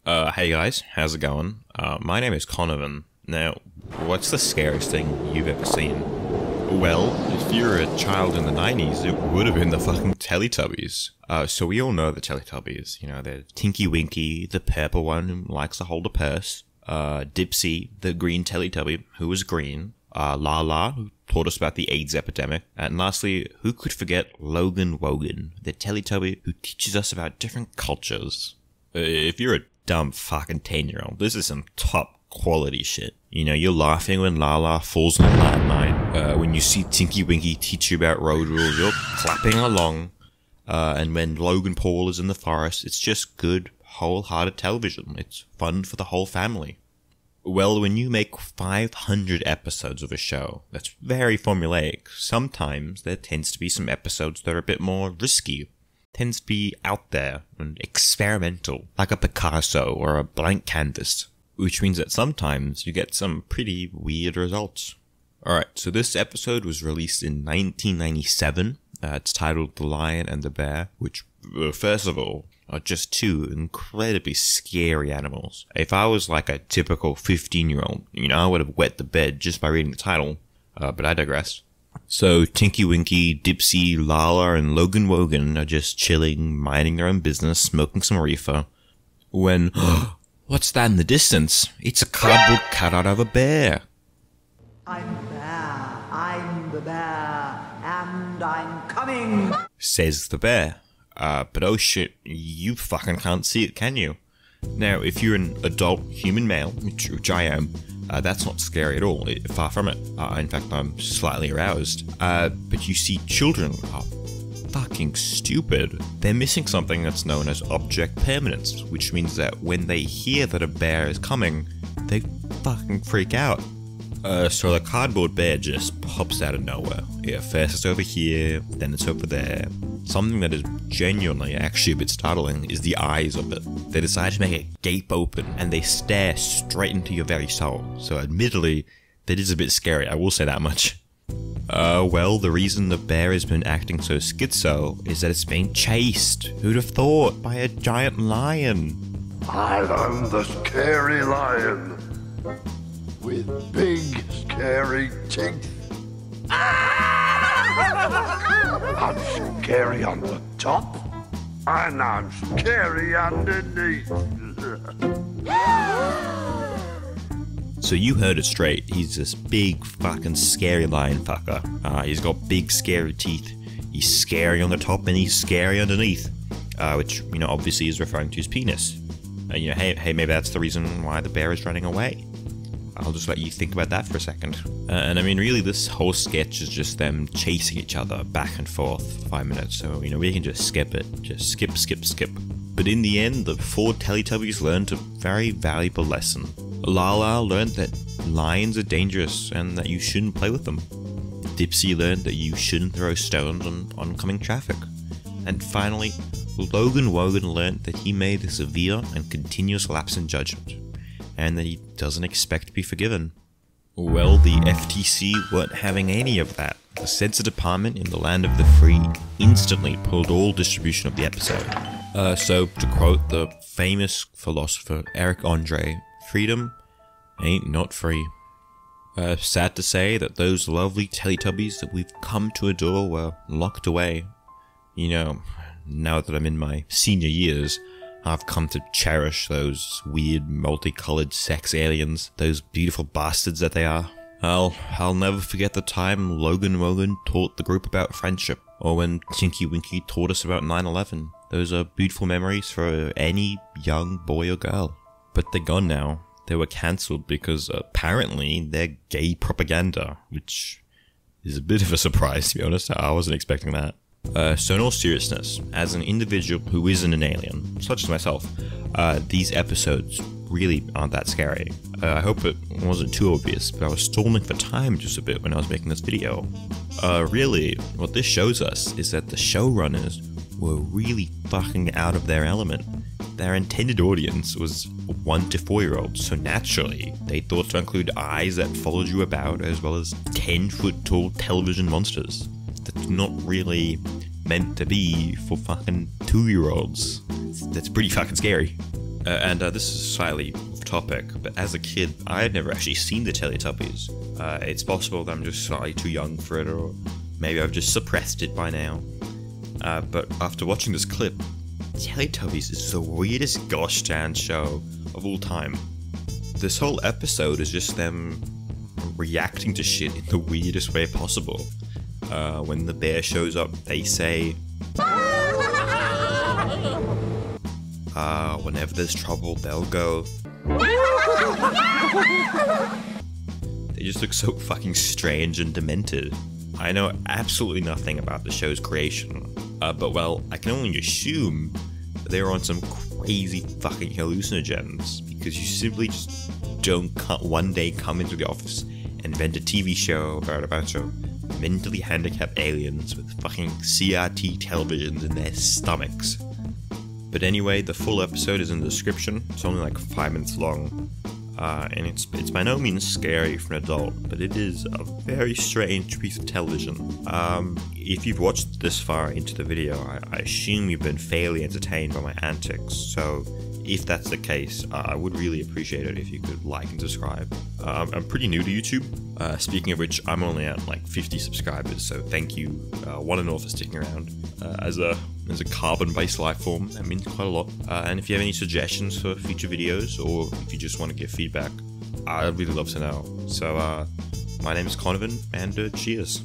Hey guys, how's it going? My name is Conovan. Now, what's the scariest thing you've ever seen? Well, if you're a child in the 90s, it would have been the fucking Teletubbies. So we all know the Teletubbies. You know, they're Tinky Winky, the purple one who likes to hold a purse. Dipsy, the green Teletubby, who was green. Lala, who taught us about the AIDS epidemic. And lastly, who could forget Logan Wogan, the Teletubby who teaches us about different cultures. If you're a dumb fucking 10-year-old, this is some top quality shit. You know, you're laughing when Lala falls on a landmine. When you see Tinky Winky teach you about road rules, you're clapping along. And when Logan Paul is in the forest, it's just good, wholehearted television. It's fun for the whole family. Well, when you make 500 episodes of a show that's very formulaic, sometimes there tends to be some episodes that are a bit more risky. Tends to be out there and experimental, like a Picasso or a blank canvas, which means that sometimes you get some pretty weird results. Alright, so this episode was released in 1997. It's titled The Lion and the Bear, which, first of all, are just two incredibly scary animals. If I was like a typical 15-year-old, I would have wet the bed just by reading the title, but I digress. So Tinky Winky, Dipsy, Lala, and Logan Wogan are just chilling, minding their own business, smoking some reefer, when, what's that in the distance? It's a cardboard cutout of a bear. I'm the bear, and I'm coming, says the bear. But oh shit, you fucking can't see it, can you? Now, if you're an adult human male, which I am, that's not scary at all, far from it. In fact, I'm slightly aroused. But you see, children are fucking stupid. They're missing something that's known as object permanence, which means that when they hear that a bear is coming, they fucking freak out. So the cardboard bear just pops out of nowhere. Yeah, first it's over here, then it's over there. Something that is genuinely actually a bit startling is the eyes of it. They decide to make it gape open, and they stare straight into your very soul. So admittedly, that is a bit scary, I will say that much. Well, the reason the bear has been acting so schizo is that it's being chased, who'd have thought, by a giant lion. I am the scary lion, with big, scary teeth. I'm scary on the top, and I'm scary underneath. So you heard it straight, he's this big fucking scary lion fucker. He's got big scary teeth. He's scary on the top and he's scary underneath. Which, obviously is referring to his penis. Hey, maybe that's the reason why the bear is running away. I'll just let you think about that for a second. And I mean, really, this whole sketch is just them chasing each other back and forth for 5 minutes. So, we can just skip it. Just skip. But in the end, the four Teletubbies learned a very valuable lesson. Lala learned that lions are dangerous and that you shouldn't play with them. Dipsy learned that you shouldn't throw stones on oncoming traffic. And finally, Logan Wogan learned that he made a severe and continuous lapse in judgment, and that he doesn't expect to be forgiven. Well, the FTC weren't having any of that. The censor department in the land of the free instantly pulled all distribution of the episode. So, to quote the famous philosopher Eric Andre, freedom ain't not free. Sad to say that those lovely Teletubbies that we've come to adore were locked away. Now that I'm in my senior years, I've come to cherish those weird, multicolored sex aliens, those beautiful bastards that they are. I'll never forget the time Logan Wogan taught the group about friendship, or when Tinky Winky taught us about 9/11. Those are beautiful memories for any young boy or girl. But they're gone now. They were cancelled because apparently they're gay propaganda, which is a bit of a surprise, to be honest. I wasn't expecting that. So in all seriousness, as an individual who isn't an alien, such as myself, these episodes really aren't that scary. I hope it wasn't too obvious, but I was stalling for time just a bit when I was making this video. Really, what this shows us is that the showrunners were really fucking out of their element. Their intended audience was 1 to 4-year-olds, so naturally, they thought to include eyes that followed you about, as well as 10-foot tall television monsters. That's not really meant to be for fucking 2-year-olds. That's pretty fucking scary. And this is slightly off topic, but as a kid, I had never actually seen the Teletubbies. It's possible that I'm just slightly too young for it, or maybe I've just suppressed it by now. But after watching this clip, Teletubbies is the weirdest gosh darn show of all time. This whole episode is just them reacting to shit in the weirdest way possible. When the bear shows up, they say, whenever there's trouble, they'll go. They just look so fucking strange and demented. I know absolutely nothing about the show's creation, but well, I can only assume that they're on some crazy fucking hallucinogens, because you simply just don't one day come into the office and invent a TV show about a bunch of mentally handicapped aliens with fucking CRT televisions in their stomachs. But anyway, the full episode is in the description. It's only like 5 minutes long, and it's by no means scary for an adult, but it is a very strange piece of television. If you've watched this far into the video, I assume you've been fairly entertained by my antics, so if that's the case, I would really appreciate it if you could like and subscribe. I'm pretty new to YouTube. Speaking of which, I'm only at like 50 subscribers, so thank you, one and all, for sticking around. As a carbon-based life form, that means quite a lot. And if you have any suggestions for future videos, or if you just want to give feedback, I'd really love to know. So, my name is Conovan, and cheers.